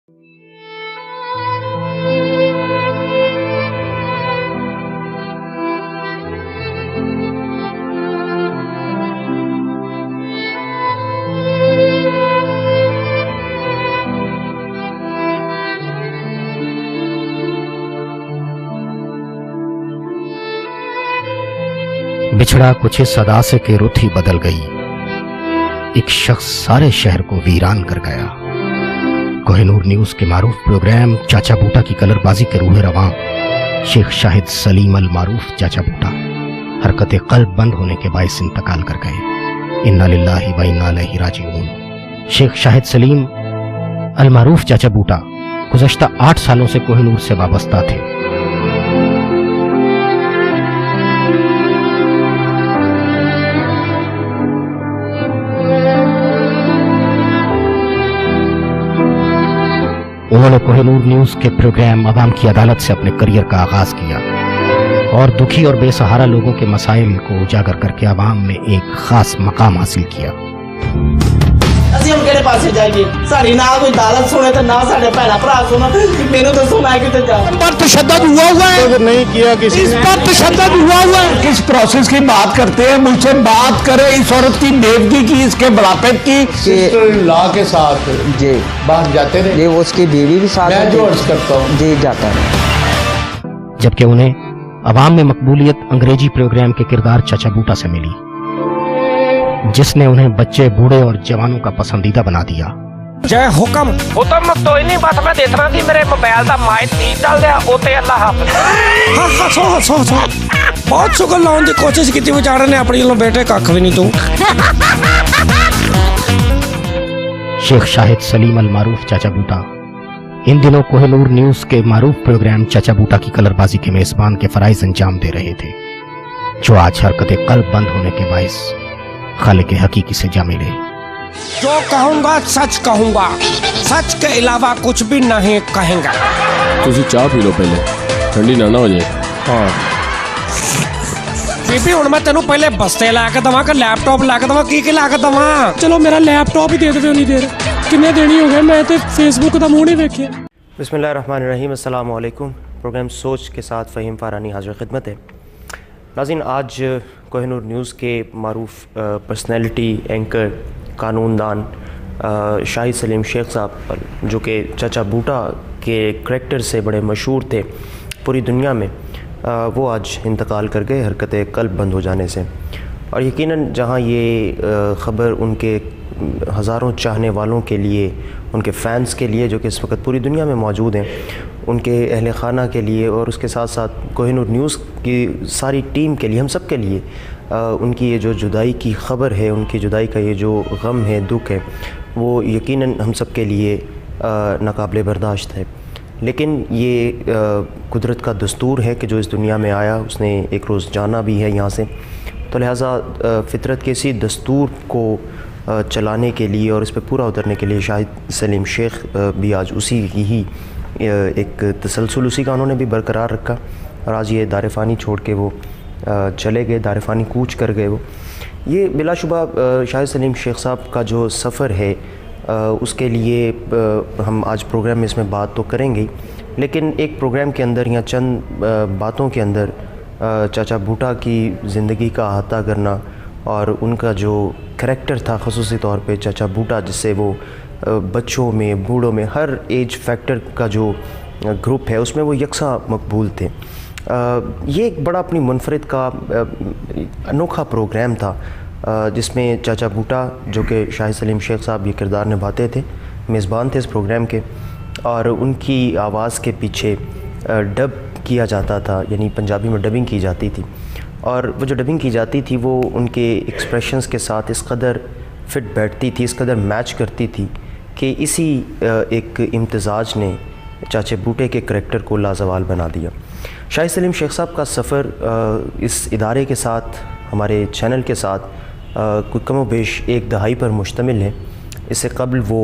बिछड़ा कुछ इस अदा से कि रुत ही बदल गई। एक शख्स सारे शहर को वीरान कर गया। कोहिनूर न्यूज के मारूफ प्रोग्राम चाचा बूटा की कलरबाजी के रूह रवां शेख शाहिद सलीम अल मारूफ चाचा बूटा हरकत कल्ब बंद होने के बायस इंतकाल कर गए। इन्ना लिल्लाहि व इन्ना इलैहि राजिऊन। शेख शाहिद सलीम अल मारूफ चाचा बूटा गुज़श्ता 8 सालों से कोहिनूर से वाबस्ता थे। उन्होंने कोहिनूर न्यूज के प्रोग्राम अवाम की अदालत से अपने करियर का आगाज किया और दुखी और बेसहारा लोगों के मसाइल को उजागर करके अवाम में एक खास मकाम हासिल किया। ਅਸੀਂ ਹੁਣ ਕਿਹੜੇ ਪਾਸੇ ਜਾਈਏ? ਸਾਡੀ ना कोई अदालत सुने तो ना साढ़े भैन भरा सुनो। मेनू तो सुना है कि जा पर तशद्दुद हुआ है, अगर नहीं किया किसी इस पर तशद्दुद हुआ है। किस प्रोसेस की बात करते हैं? मुझसे बात करें इस औरत की नेकी की, इसके बुढ़ापे की। सिस्टर लॉ के साथ जी बाहर जाते रहे। जी, वो उसकी बीवी भी साथ मैं जो अर्ज करता हूँ जी जाता है। जबकि उन्हें अवाम में मकबूलियत अंग्रेजी प्रोग्राम के किरदार चाचा बूटा से मिली, जिसने उन्हें बच्चे बूढ़े और जवानों का पसंदीदा बना दिया। जय हुक्म हुक्म तो नहीं बस मैं देखना कि मेरे मोबाइल का माइक नहीं चल रहा उते अल्लाह हाफिज। हाँ हसो हसो हसो। बहुत शुगर लाने की कोशिश की बेचारे ने अपनी लो बेटे कख भी नहीं तू। शेख शाहिद सलीम अल मारूफ चाचा बूटा इन दिनों कोहिनूर न्यूज के मारूफ प्रोग्राम चाचा बूटा की कलरबाजी के मेजबान के फराइज अंजाम दे रहे थे, जो आज हरकत कल्ब बंद होने के बायस खालिक हकीकी से जा मिले। जो कहूँगा सच कहूँगा, सच के अलावा कुछ भी नहीं कहेंगे। तुझे चाह पी लो पहले, ठंडी ना हो जाए। हाँ बीबी हुण मैं तेनू पहले बस्ते ला के दवा, लैपटॉप ला के दवा, की ला के दवा? चलो मेरा लैपटॉप ही दे दे उन्नी देर किन्ने देनी हो गए, मैं तो फेसबुक का मुंह नहीं वेखिया। बिस्मिल्लाहिर्रहमानिर्रहीम, अस्सलाम वालेकुम। प्रोग्राम सोच के साथ फ़हीम फ़ारानी हाज़िर खिदमत है। नाज़रीन, आज कोहिनूर न्यूज़ के मारूफ पर्सनैलिटी एंकर कानूनदान शाहिद सलीम शेख साहब, जो कि चाचा बूटा के करैक्टर से बड़े मशहूर थे पूरी दुनिया में, वो आज इंतकाल कर गए हरकत कल्ब बंद हो जाने से। और यकीनन जहाँ ये ख़बर उनके हज़ारों चाहने वालों के लिए, उनके फ़ैन्स के लिए जो कि इस वक्त पूरी दुनिया में मौजूद हैं, उनके अहल खाना के लिए और उसके साथ साथ कोहिनूर न्यूज़ की सारी टीम के लिए, हम सब के लिए उनकी ये जो जुदाई की ख़बर है, उनकी जुदाई का ये जो गम है, दुख है, वो यकीनन हम सब के लिए नाकाबिले बर्दाश्त है। लेकिन ये कुदरत का दस्तूर है कि जो इस दुनिया में आया उसने एक रोज़ जाना भी है यहाँ से। तो लिहाजा फ़ितरत के इसी दस्तूर को चलाने के लिए और इस पर पूरा उतरने के लिए शाहिद सलीम शेख भी आज उसी ही एक तसलसल उसी का उन्होंने भी बरकरार रखा और आज ये दारफ़ानी छोड़ के वो चले गए, दारफ़ानी कूच कर गए। वो ये बिलाशुबा शाहिद सलीम शेख साहब का जो सफ़र है उसके लिए हम आज प्रोग्राम में इसमें बात तो करेंगे ही, लेकिन एक प्रोग्राम के अंदर या चंद बातों के अंदर चाचा बूटा की ज़िंदगी का अहाता करना और उनका जो करैक्टर था ख़ुसूसी तौर पे चाचा बूटा, जिससे वो बच्चों में, बूढ़ों में, हर एज फैक्टर का जो ग्रुप है उसमें वो यकसा मकबूल थे। ये एक बड़ा अपनी मुनफरिद का अनोखा प्रोग्राम था जिसमें चाचा बूटा, जो कि शाहिद सलीम शेख साहब ये किरदार निभाते थे, मेज़बान थे इस प्रोग्राम के, और उनकी आवाज़ के पीछे डब किया जाता था, यानी पंजाबी में डबिंग की जाती थी। और वो जो डबिंग की जाती थी वो उनके एक्सप्रेशंस के साथ इस कदर फिट बैठती थी, इस कदर मैच करती थी कि इसी एक इम्तिज़ाज ने चाचे बूटे के करैक्टर को लाजवाल बना दिया। शाहिद सलीम शेख साहब का सफ़र इस इदारे के साथ, हमारे चैनल के साथ कोई कम व बेश एक दहाई पर मुश्तमिल है। इससे कबल वो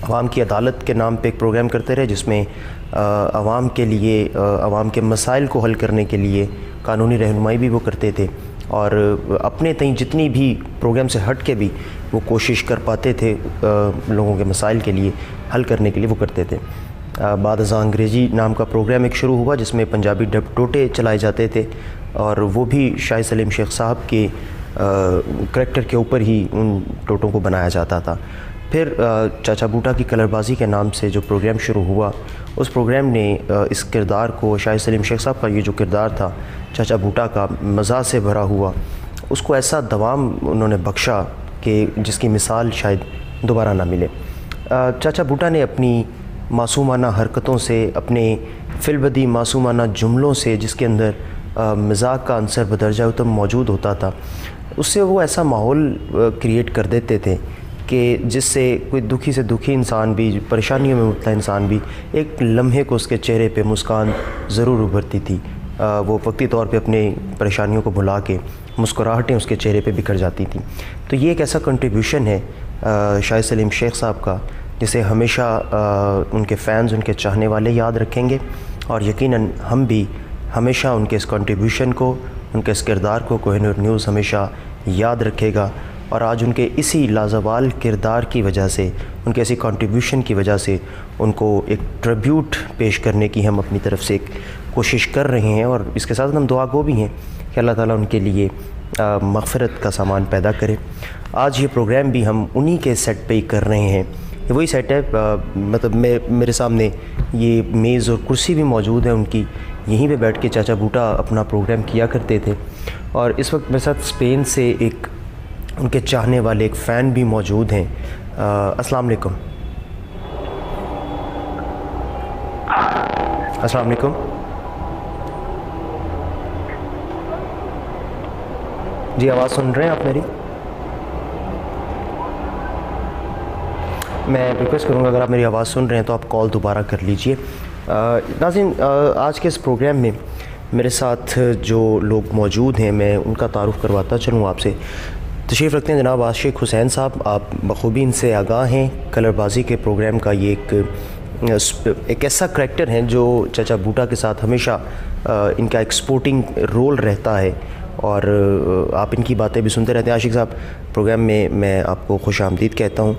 अवाम की अदालत के नाम पे एक प्रोग्राम करते रहे जिसमें अवाम के लिए, अवाम के मसाइल को हल करने के लिए कानूनी रहनुमाई भी वो करते थे और अपने तई जितनी भी प्रोग्राम से हट के भी वो कोशिश कर पाते थे लोगों के मसाइल के लिए हल करने के लिए वो करते थे। बाद अज़ां अंग्रेज़ी नाम का प्रोग्राम एक शुरू हुआ जिसमें पंजाबी डब टोटे चलाए जाते थे और वो भी शाहिद सलीम शेख साहब के करैक्टर के ऊपर ही उन टोटों को बनाया जाता था। फिर चाचा बूटा की कलरबाजी के नाम से जो प्रोग्राम शुरू हुआ, उस प्रोग्राम ने इस किरदार को, शाहिद सलीम शेख साहब का ये जो किरदार था चाचा बूटा का, मज़ा से भरा हुआ, उसको ऐसा दवाम उन्होंने बख्शा कि जिसकी मिसाल शायद दोबारा ना मिले। चाचा बूटा ने अपनी मासूमाना हरकतों से, अपने फिलबदी मासूमाना जुमलों से, जिसके अंदर मजाक का अंसर बदरजा उत्तम मौजूद होता था, उससे वो ऐसा माहौल क्रिएट कर देते थे कि जिससे कोई दुखी से दुखी इंसान भी, परेशानियों में मुब्तला इंसान भी, एक लम्हे को उसके चेहरे पे मुस्कान ज़रूर उभरती थी। वो वक्ती तौर पे अपने परेशानियों को भुला के मुस्कुराहटें उसके चेहरे पे बिखर जाती थी। तो ये एक ऐसा कंट्रीब्यूशन है शाहिद सलीम शेख साहब का जिसे हमेशा उनके फ़ैन्स, उनके चाहने वाले याद रखेंगे और यकीनन हम भी हमेशा उनके इस कंट्रीब्यूशन को, उनके इस किरदार को कोहिनूर न्यूज़ हमेशा याद रखेगा। और आज उनके इसी लाजवाल किरदार की वजह से, उनके ऐसी कंट्रीब्यूशन की वजह से उनको एक ट्रिब्यूट पेश करने की हम अपनी तरफ से एक कोशिश कर रहे हैं और इसके साथ हम दुआ गो भी हैं कि अल्लाह ताला उनके लिए मग़फ़िरत का सामान पैदा करे। आज ये प्रोग्राम भी हम उन्हीं के सेट पे ही कर रहे हैं। वही सेट है, मतलब मेरे सामने ये मेज़ और कुर्सी भी मौजूद है उनकी, यहीं पे बैठ के चाचा बूटा अपना प्रोग्राम किया करते थे। और इस वक्त मेरे साथ स्पेन से एक उनके चाहने वाले एक फ़ैन भी मौजूद हैं। अस्सलाम वालेकुम। अस्सलाम वालेकुम। जी, आवाज़ सुन रहे हैं आप मेरी? मैं रिक्वेस्ट करूँगा अगर आप मेरी आवाज़ सुन रहे हैं तो आप कॉल दोबारा कर लीजिए। नाज़रीन, आज के इस प्रोग्राम में मेरे साथ जो लोग मौजूद हैं मैं उनका तारुफ़ करवाता चलूँ आपसे। तशरीफ़ रखते हैं जनाब आशिक हुसैन साहब, आप बखूबी इनसे आगाह हैं। कलरबाजी के प्रोग्राम का ये एक ऐसा करैक्टर हैं जो चाचा बूटा के साथ हमेशा इनका एक सपोर्टिंग रोल रहता है और आप इनकी बातें भी सुनते रहते हैं। आशिक साहब, प्रोग्राम में मैं आपको खुश आमदीद कहता हूँ।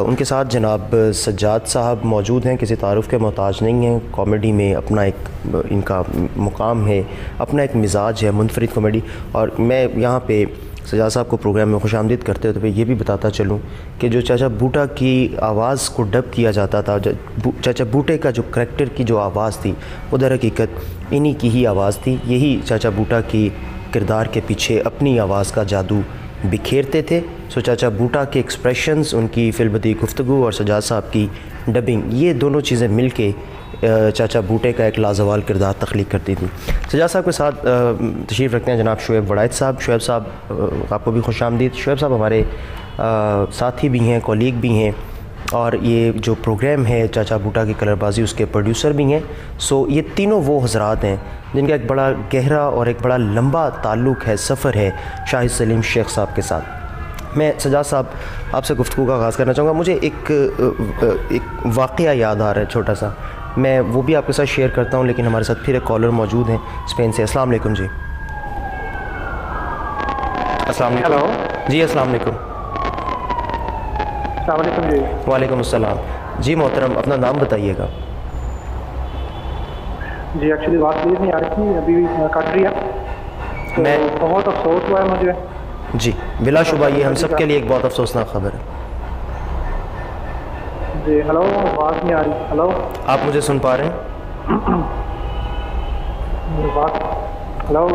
उनके साथ जनाब सज्जाद साहब मौजूद हैं, किसी तारुफ़ के मोहताज नहीं हैं। कॉमेडी में अपना एक इनका मुकाम है, अपना एक मिजाज है, मुनफरिद कॉमेडी। और मैं यहाँ पे सज्जाद साहब को प्रोग्राम में खुश आमदीद करते हुए ये भी बताता चलूँ कि जो चाचा बूटा की आवाज़ को डब किया जाता था, चाचा बूटे का जो करैक्टर की जो आवाज़ थी वो दर हकीकत इन्हीं की ही आवाज़ थी। यही चाचा बूटा की किरदार के पीछे अपनी आवाज़ का जादू बिखेरते थे। सो चाचा बूटा के एक्सप्रेशंस, उनकी फिल्बदी गुफ्तगू और सज्जाद साहब की डबिंग, ये दोनों चीज़ें मिल के चाचा बूटे का एक लाजवाल किरदार तख्लीक करती थी। सज्जाद साहब के साथ तशरीफ़ रखते हैं जनाब शुएब वड़ाइद साहब। शुएब साहब, आपको भी खुश आमदीद। शुएब साहब हमारे साथी भी हैं, कॉलीग भी हैं और ये जो प्रोग्राम है चाचा बूटा की कलरबाजी, उसके प्रोड्यूसर भी हैं। सो ये तीनों वो हज़रात हैं जिनका एक बड़ा गहरा और एक बड़ा लंबा ताल्लुक़ है, सफ़र है शाहिद सलीम शेख साहब के साथ। मैं सज्जाद साहब आपसे गुफ्तगू का आगाज़ करना चाहूँगा। मुझे एक वाक़या याद आ रहा है छोटा सा, मैं वो भी आपके साथ शेयर करता हूँ। लेकिन हमारे साथ फिर एक कॉलर मौजूद हैं स्पेन से। अस्सलाम वालेकुम जी। अस्सलाम वालेकुम। हेलो जी, अस्सलाम वालेकुम। अस्सलाम वालेकुम जी। वालेकुम अस्सलाम जी। मोहतरम, अपना नाम बताइएगा। जी, एक्चुअली बात क्लियर नहीं आ रही थी, अभी कट रही है तो मैं बहुत अफसोस हुआ है मुझे। जी, बिलाशुबा ये हम सब के लिए एक बहुत अफसोसनाक खबर है। जी, हेलो, आवाज़ नहीं आ रही। हेलो, आप मुझे सुन पा रहे हैं? हेलो,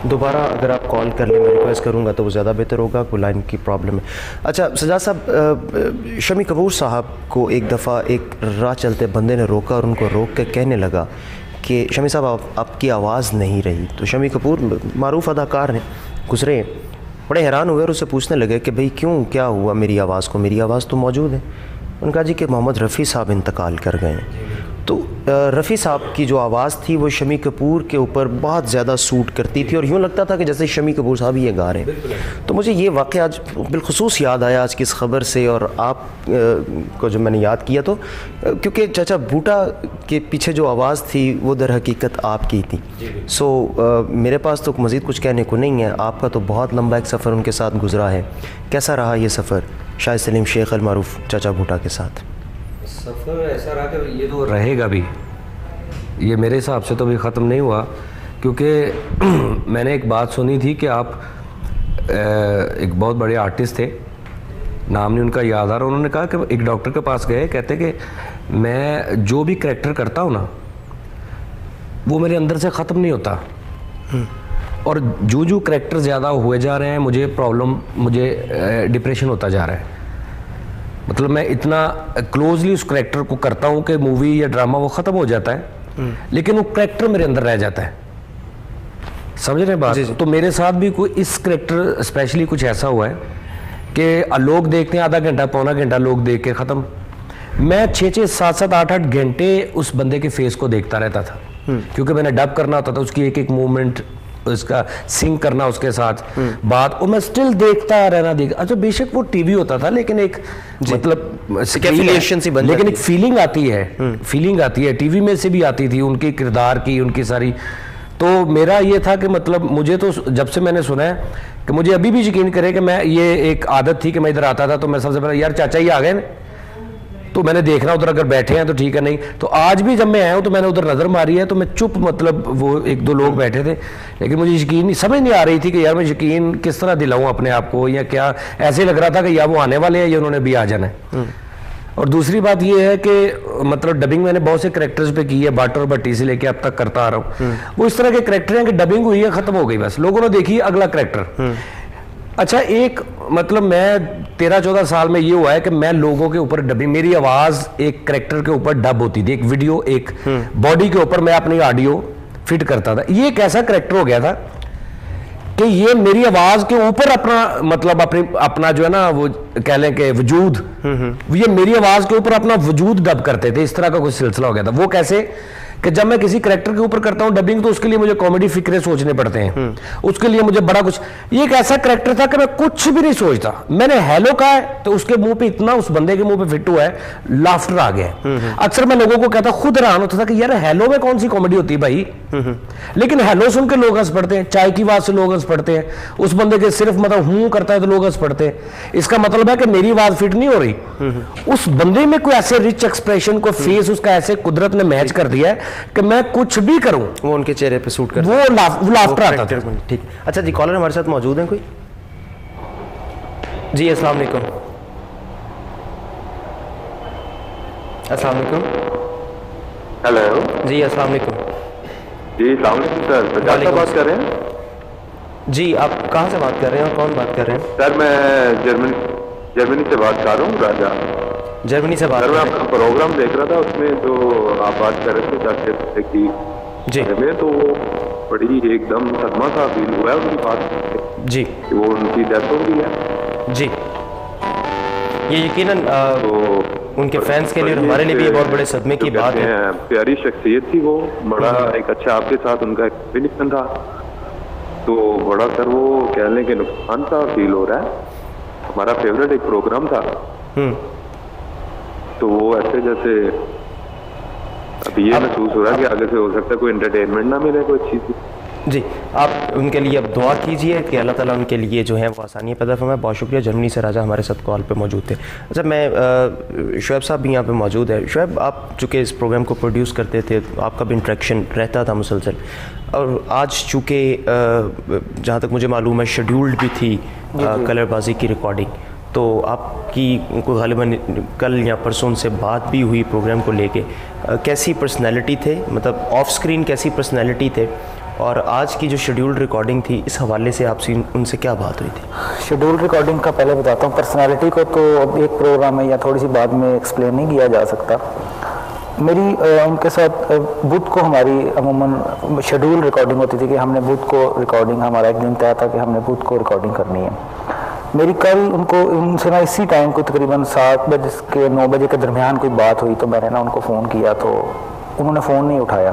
दोबारा अगर आप कॉल कर लें मैं रिक्वेस्ट करूँगा तो वो ज़्यादा बेहतर होगा, कोई लाइन की प्रॉब्लम है। अच्छा सज्जाद साहब, शमी कपूर साहब को एक दफ़ा एक राह चलते बंदे ने रोका और उनको रोक के कहने लगा कि शमी साहब आपकी आवाज़ नहीं रही। तो शमी कपूर मारूफ अदाकार हैं, गुजरे, बड़े हैरान हुए और उससे पूछने लगे कि भाई क्यों, क्या हुआ मेरी आवाज़ को? मेरी आवाज़ तो मौजूद है। उनका जी कि मोहम्मद रफ़ी साहब इंतकाल कर गए हैं। तो रफ़ी साहब की जो आवाज़ थी वो शमी कपूर के ऊपर बहुत ज़्यादा सूट करती थी और यूँ लगता था कि जैसे शमी कपूर साहब ही ये गा रहे हैं। तो मुझे ये वाक़या आज बिलखुसूस याद आया आज की इस ख़बर से, और आप को जब मैंने याद किया तो क्योंकि चाचा बूटा के पीछे जो आवाज़ थी वो दर हकीकत आपकी थी। सो मेरे पास तो मज़ीद कुछ कहने को नहीं है। आपका तो बहुत लंबा एक सफ़र उनके साथ गुजरा है। कैसा रहा ये सफ़र शाहिद सलीम शेख अल मारूफ चाचा बूटा के साथ? सफ़र ऐसा रहा कि ये तो रहेगा भी, ये मेरे हिसाब से तो भी ख़त्म नहीं हुआ, क्योंकि मैंने एक बात सुनी थी कि आप एक बहुत बड़े आर्टिस्ट थे, नाम नहीं उनका याद आ रहा, उन्होंने कहा कि एक डॉक्टर के पास गए, कहते कि मैं जो भी करैक्टर करता हूँ ना वो मेरे अंदर से ख़त्म नहीं होता, और जो करैक्टर ज़्यादा हुए जा रहे हैं मुझे प्रॉब्लम, मुझे डिप्रेशन होता जा रहा है। मतलब मैं इतना क्लोजली उस करैक्टर को करता हूँ कि मूवी या ड्रामा वो ख़त्म हो जाता है लेकिन वो करैक्टर मेरे अंदर रह जाता है। समझ रहे हैं बात? तो मेरे साथ भी कोई इस करैक्टर स्पेशली कुछ ऐसा हुआ है कि लोग देखते हैं आधा घंटा पौना घंटा, लोग देख के ख़त्म। मैं 6-6 7-7 8-8 घंटे उस बंदे के फेस को देखता रहता था, क्योंकि मैंने डब करना होता था, उसकी एक एक मूवमेंट उसका सिंग करना उसके साथ बात, और मैं स्टिल देखता रहना अच्छा बेशक वो टीवी होता था लेकिन एक मतलब एफिलिएशन सी बन लेकिन एक फीलिंग आती है, फीलिंग आती है, टीवी में से भी आती थी उनके किरदार की, उनकी सारी। तो मेरा ये था कि मतलब मुझे तो जब से मैंने सुना है कि मुझे अभी भी यकीन करे कि मैं ये एक आदत थी कि मैं इधर आता था तो मैं सबसे पहले यार चाचा ही आ गए, तो मैंने देखना उधर अगर बैठे हैं तो ठीक है, नहीं तो आज भी जब मैं आया हूँ तो मैंने उधर नज़र मारी है तो मैं चुप, मतलब वो 1-2 लोग बैठे थे लेकिन मुझे यकीन नहीं, समझ नहीं आ रही थी कि यार मैं यकीन किस तरह दिलाऊं अपने आप को, या क्या ऐसे लग रहा था कि या वो आने वाले हैं या उन्होंने भी आ जाना है। और दूसरी बात ये है कि मतलब डबिंग मैंने बहुत से करेक्टर्स पे की है, बाट और भट्टी से लेके अब तक करता आ रहा हूँ। वो इस तरह के करेक्टर हैं कि डबिंग हुई है, ख़त्म हो गई, बस लोगों ने देखी अगला करेक्टर। अच्छा एक मतलब मैं 13-14 साल में ये हुआ है कि मैं लोगों के ऊपर डबिंग, मेरी आवाज़ एक करेक्टर के ऊपर डब होती थी, एक वीडियो एक बॉडी के ऊपर मैं अपनी ऑडियो फिट करता था। ये एक ऐसा करेक्टर हो गया था कि ये मेरी आवाज़ के ऊपर अपना मतलब अपना जो है ना वो कह लें कि वजूद, ये मेरी आवाज़ के ऊपर अपना वजूद डब करते थे। इस तरह का कुछ सिलसिला हो गया था। वो कैसे कि जब मैं किसी करेक्टर के ऊपर करता हूं डबिंग तो उसके लिए मुझे कॉमेडी फिक्रे सोचने पड़ते हैं, उसके लिए मुझे बड़ा कुछ, ये एक ऐसा करेक्टर था कि मैं कुछ भी नहीं सोचता, मैंने हेलो कहा है तो उसके मुंह पे इतना उस बंदे के मुंह पे फिट हुआ है, लाफ्टर आ गया। अक्सर मैं लोगों को कहता, खुद हैरान होता था कि यार हेलो में कौन सी कॉमेडी होती है भाई, लेकिन हेलो सुन के लोग हंस पड़ते हैं, चाय की बात से लोग हंस पड़ते हैं, उस बंदे के सिर्फ मतलब हूं करता है तो लोग हंस पड़ते हैं। इसका मतलब है कि मेरी आवाज फिट नहीं हो रही, उस बंदे में कोई ऐसे रिच एक्सप्रेशन को फेस उसका ऐसे कुदरत ने मैच कर दिया है कि मैं कुछ भी करूं वो उनके चेहरे पे सूट करता, वो लाफ्टर आता था। ठीक, अच्छा जी, कॉलर हमारे साथ मौजूद हैं कोई? जी अस्सलाम वालेकुम। अस्सलाम वालेकुम। हेलो जी अस्सलाम वालेकुम। जी अस्सलाम वालेकुम सर, प्रकाश साहब बात कर रहे हैं? जी आप कहाँ से बात कर रहे हैं और कौन बात कर रहे हैं? सर मैं जर्मनी से बात कर रहा हूँ, राजा। जर्मनी से बात सर कर मैं रहे हैं? आपका प्रोग्राम देख रहा था, उसमें तो आप बात कर रहे थे डॉक्टर की जी में, तो बड़ी एकदम सदमा सा फील हुआ है उनकी बात जी कि वो उनकी डेथ हो गई है। जी, ये यकीनन तो उनके फैंस के लिए और हमारे लिए भी बहुत बड़े सदमे की बात है। प्यारी शख्सियत थी वो, बड़ा एक अच्छा आपके साथ उनका एक्सपीरियंस था, तो बड़ा सर वो कह लें कि नुकसान सा फील हो रहा है। हमारा फेवरेट एक प्रोग्राम था, तो वो ऐसे जैसे अब ये महसूस हो रहा है कि आगे से हो सकता है कोई एंटरटेनमेंट ना मिले कोई अच्छी सी। जी, आप उनके लिए अब दुआ कीजिए कि अल्लाह ताला उनके लिए जो है वो आसानियाँ पैदा फरमाए। बहुत शुक्रिया। जर्मनी से राजा हमारे साथ कॉल पे मौजूद थे। अच्छा, मैं शुएब साहब भी यहाँ पे मौजूद है। शुएब, आप चूँकि इस प्रोग्राम को प्रोड्यूस करते थे तो आपका भी इंट्रैक्शन रहता था मुसलसल, और आज चूँकि जहाँ तक मुझे मालूम है शेड्यूल्ड भी थी कलरबाजी की रिकॉर्डिंग, तो आपकी कोई गालिबन कल या परसों से बात भी हुई प्रोग्राम को लेके, कैसी पर्सनैलिटी थे, मतलब ऑफ स्क्रीन कैसी पर्सनैलिटी थे, और आज की जो शेड्यूल्ड रिकॉर्डिंग थी इस हवाले से आपसे उनसे क्या बात हुई थी? शेड्यूल्ड रिकॉर्डिंग का पहले बताता हूँ। पर्सनैलिटी को तो अब एक प्रोग्राम में या थोड़ी सी बाद में एक्सप्लेन नहीं किया जा सकता। मेरी उनके साथ बुध को हमारी अमूमन शेड्यूल रिकॉर्डिंग होती थी कि हमने बुध को रिकॉर्डिंग, हमारा एक दिन तय था कि हमने बुध को रिकॉर्डिंग करनी है। मेरी कल उनसे ना इसी टाइम को तकरीबन 7 बजे के 9 बजे के दरमियान कोई बात हुई, तो मैंने ना उनको फ़ोन किया, तो उन्होंने फ़ोन नहीं उठाया।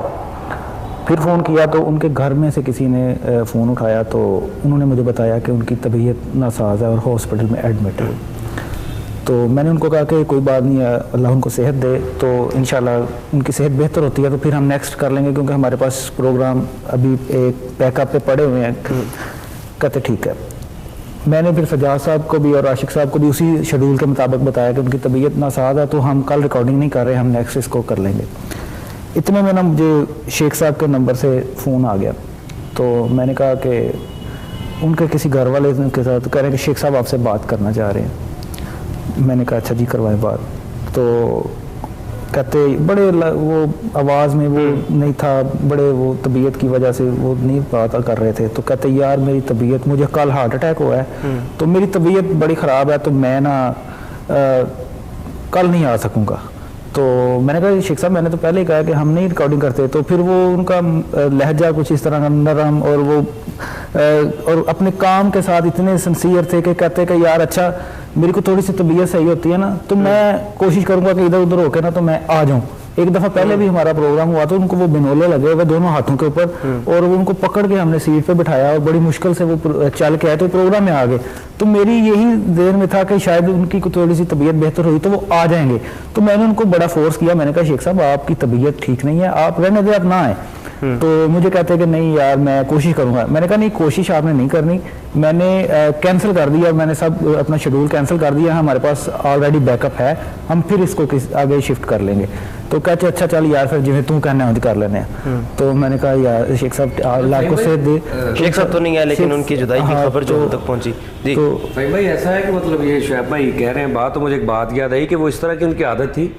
फिर फ़ोन किया तो उनके घर में से किसी ने फ़ोन उठाया तो उन्होंने मुझे बताया कि उनकी तबीयत नासाज है और हॉस्पिटल में एडमिट है। तो मैंने उनको कहा कि कोई बात नहीं है, अल्लाह उनको सेहत दे, तो इंशाल्लाह उनकी सेहत बेहतर होती है तो फिर हम नेक्स्ट कर लेंगे, क्योंकि हमारे पास प्रोग्राम अभी एक बैकअप पे पड़े हुए हैं। कहते ठीक है। मैंने फिर सजाद साहब को भी और आशिक साहब को भी उसी शेड्यूल के मुताबिक बताया कि उनकी तबीयत नासाज है तो हम कल रिकॉर्डिंग नहीं कर रहे, हम नेक्स्ट इसको कर लेंगे। इतने में ना मुझे शेख साहब के नंबर से फ़ोन आ गया, तो मैंने कहा कि उनके किसी घर वाले के साथ कह रहे हैं कि शेख साहब आपसे बात करना चाह रहे हैं। मैंने कहा अच्छा जी करवाएं बात। तो कहते बड़े वो आवाज़ में वो नहीं था, बड़े वो तबीयत की वजह से वो नहीं बात कर रहे थे। तो कहते यार मेरी तबीयत, मुझे कल हार्ट अटैक हुआ है तो मेरी तबीयत बड़ी ख़राब है तो मैं ना कल नहीं आ सकूँगा। तो मैंने कहा शेख साहब मैंने तो पहले ही कहा कि हम नहीं रिकॉर्डिंग करते। तो फिर वो उनका लहजा कुछ इस तरह का नरम और वो और अपने काम के साथ इतने सिंसियर थे कि कहते कि यार अच्छा मेरी को थोड़ी सी तबीयत सही होती है ना तो मैं कोशिश करूंगा कि इधर उधर होके ना तो मैं आ जाऊं। एक दफ़ा पहले भी हमारा प्रोग्राम हुआ तो उनको वो बिनोले लगे हुए दोनों हाथों के ऊपर और वो उनको पकड़ के हमने सीट पे बिठाया और बड़ी मुश्किल से वो चल के आए तो प्रोग्राम में आ गए। तो मेरी यही देर में था कि शायद उनकी थोड़ी सी तबीयत बेहतर हुई तो वो आ जाएंगे। तो मैंने उनको बड़ा फोर्स किया, मैंने कहा शेख साहब आपकी तबीयत ठीक नहीं है, आप रहने दे, आप ना आए। तो मुझे कहते हैं कि नहीं यार मैं कोशिश करूंगा। मैंने कहा नहीं कोशिश आपने नहीं करनी, मैंने कैंसिल कर दिया, मैंने सब अपना शेड्यूल कैंसिल कर दिया, हमारे पास ऑलरेडी बैकअप है, हम फिर इसको आगे शिफ्ट कर लेंगे। तो कहते अच्छा चल यार फिर जिन्हें तू कहना है कर लेने हैं। तो मैंने कहा यार शेख साहब अल्लाह को सेहत दे। शेख साहब तो नहीं आए लेकिन उनकी जुदाई की खबर जो तक पहुंची जी। तो भाई ऐसा है कि मतलब ये शुएब भाई कह रहे हैं बात, तो मुझे एक बात याद आई कि वो इस तरह की उनकी आदत थी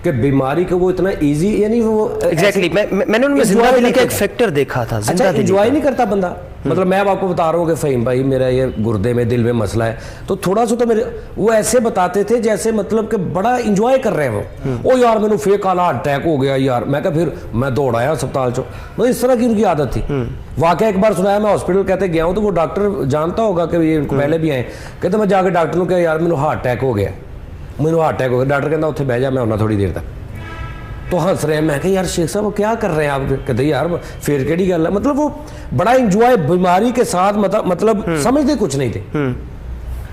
कि बीमारी को वो इतना इजी, यानी वो एग्जैक्टली मैंने उनमें जिंदा दिली का एक फैक्टर देखा था। अच्छा एंजॉय नहीं करता बंदा, मतलब मैं अब आपको बता रहा हूँ कि फ़हीम भाई मेरा ये गुर्दे में दिल में मसला है तो थोड़ा सा तो मेरे वो ऐसे बताते थे जैसे मतलब कि बड़ा इंजॉय कर रहे हैं वो। ओ यार मैंने फेक आला अटैक हो गया यार, मैं कहा फिर मैं दौड़ आया अस्पताल चो, मतलब इस तरह की उनकी आदत थी। वाकया एक बार सुनाया, मैं हॉस्पिटल कहते गया हूँ तो वो डॉक्टर जानता होगा कि ये पहले भी आए, कहते मैं जाके डॉक्टर को कहा यार मैंने हार्ट अटैक हो गया, मैंने हार्ट अटैक हो गया। डॉक्टर कहता उत्थे बह जा, मैं होना थोड़ी देर तक। तो हंस रहे हैं, मैं कहा यार शेख साहब वो क्या कर रहे हैं आप? कहते यार फिर केड़ी गल है, मतलब वो बड़ा इंजॉय बीमारी के साथ मतलब समझते कुछ नहीं थे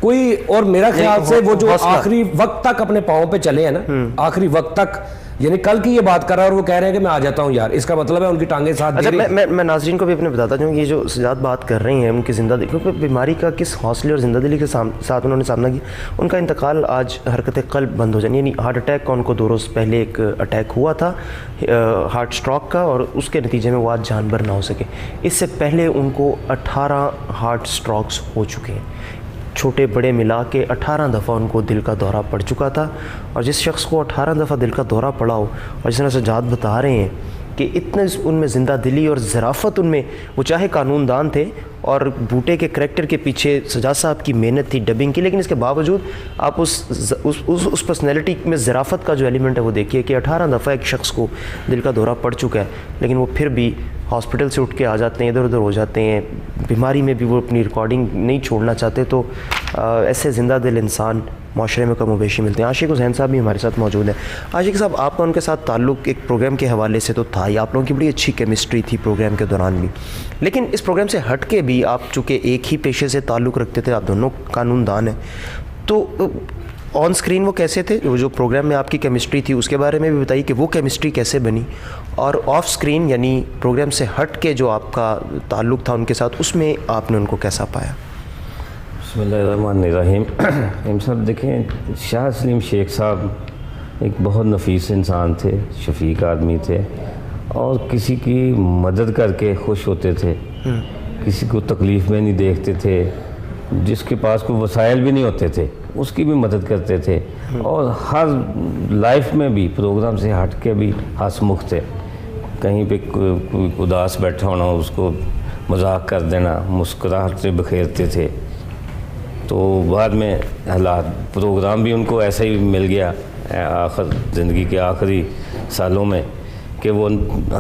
कोई। और मेरा ख्याल से वो जो आखिरी वक्त तक अपने पाँव पे चले हैं ना, आखिरी वक्त तक, यानी कल की ये बात कर रहा है और वो कह रहे हैं कि मैं आ जाता हूँ यार, इसका मतलब है उनकी टांगे साथ। अच्छा मैं नाजरीन को भी अपने बताता हूँ, ये जो सजाद बात कर रही हैं उनकी जिंदा दिली, क्योंकि बीमारी का किस हौसले और जिंदा दिली के साथ उन्होंने सामना किया। उनका इंतकाल आज हरकत क़ल्ब बंद हो जानी, यानी हार्ट अटैक का उनको 2 रोज़ पहले एक अटैक हुआ था हार्ट स्ट्रोक का, और उसके नतीजे में वो आज जानबर ना हो सके। इससे पहले उनको 18 हार्ट स्ट्रोक्स हो चुके हैं, छोटे बड़े मिला के 18 दफ़ा उनको दिल का दौरा पड़ चुका था। और जिस शख्स को 18 दफ़ा दिल का दौरा पड़ा हो, और जिस तरह सजाद बता रहे हैं कि इतने उनमें ज़िंदा दिली और ज़राफ़त उनमें, वो चाहे कानूनदान थे और बूटे के करैक्टर के पीछे सजाद साहब की मेहनत थी डबिंग की, लेकिन इसके बावजूद आप उस पर्सनैलिटी में ज़राफ़त का जो एलिमेंट है वो देखिए कि 18 दफ़ा एक शख्स को दिल का दौरा पड़ चुका है, लेकिन वो फिर भी हॉस्पिटल से उठ के आ जाते हैं, इधर उधर हो जाते हैं, बीमारी में भी वो अपनी रिकॉर्डिंग नहीं छोड़ना चाहते। तो ऐसे ज़िंदा दिल इंसान माशरे में कम बेशी मिलते हैं। आशिक हुसैन साहब भी हमारे साथ मौजूद हैं। आशिक साहब, आपका उनके साथ ताल्लुक़ एक प्रोग्राम के हवाले से तो था ही, आप लोगों की बड़ी अच्छी केमिस्ट्री थी प्रोग्राम के दौरान भी, लेकिन इस प्रोग्राम से हट के भी आप चूँकि एक ही पेशे से ताल्लुक़ रखते थे, आप दोनों कानूनदान हैं, तो ऑन स्क्रीन वो कैसे थे? वो जो प्रोग्राम में आपकी केमिस्ट्री थी उसके बारे में भी बताइए कि वो केमिस्ट्री कैसे बनी, और ऑफ स्क्रीन यानी प्रोग्राम से हट के जो आपका ताल्लुक़ था उनके साथ, उसमें आपने उनको कैसा पाया? बिस्मिल्लाहिर्रहमानिर्रहीम। हम सब देखें, शाह सलीम शेख साहब एक बहुत नफीस इंसान थे, शफीक आदमी थे, और किसी की मदद करके खुश होते थे, किसी को तकलीफ़ में नहीं देखते थे, जिसके पास कोई वसाइल भी नहीं होते थे उसकी भी मदद करते थे, और हर लाइफ में भी प्रोग्राम से हट के भी हंसमुख थे। कहीं पे कोई उदास बैठा होना उसको मजाक कर देना, मुस्कुराहट से बखेरते थे। तो बाद में हालात प्रोग्राम भी उनको ऐसा ही मिल गया आखिर ज़िंदगी के आखिरी सालों में कि वो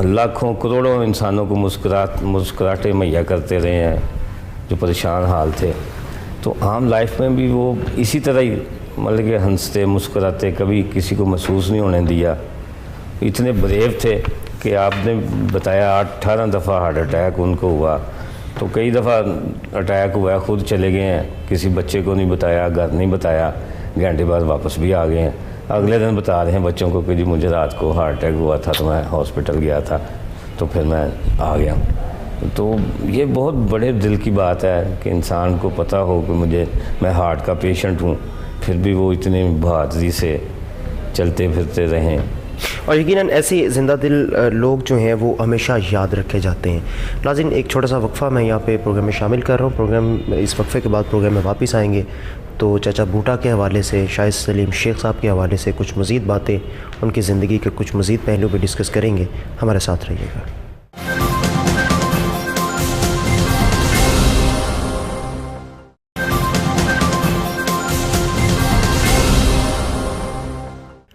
लाखों करोड़ों इंसानों को मुस्कुराहटें मुहैया करते रहे हैं जो परेशान हाल थे। तो आम लाइफ में भी वो इसी तरह ही मतलब कि हंसते मुस्कुराते, कभी किसी को महसूस नहीं होने दिया। इतने ब्रेव थे कि आपने बताया 18 दफ़ा हार्ट अटैक उनको हुआ, तो कई दफ़ा अटैक हुआ, खुद चले गए हैं, किसी बच्चे को नहीं बताया, घर नहीं बताया, घंटे बाद वापस भी आ गए हैं। अगले दिन बता रहे हैं बच्चों को कि जी मुझे रात को हार्ट अटैक हुआ था तो मैं हॉस्पिटल गया था, तो फिर मैं आ गया। तो ये बहुत बड़े दिल की बात है कि इंसान को पता हो कि मैं हार्ट का पेशेंट हूँ, फिर भी वो इतनी बहादुरी से चलते फिरते रहें। और यकीनन ऐसे ज़िंदा दिल लोग जो हैं वो हमेशा याद रखे जाते हैं। नाज़रीन, एक छोटा सा वक्फ़ा मैं यहाँ पे प्रोग्राम में शामिल कर रहा हूँ। प्रोग्राम इस वक्फ़े के बाद प्रोग्राम में वापस आएंगे तो चाचा बूटा के हवाले से, शाहिद सलीम शेख साहब के हवाले से कुछ मज़ीद बातें, उनकी ज़िंदगी के कुछ मज़ीद पहलू पर डिस्कस करेंगे। हमारे साथ रहिएगा।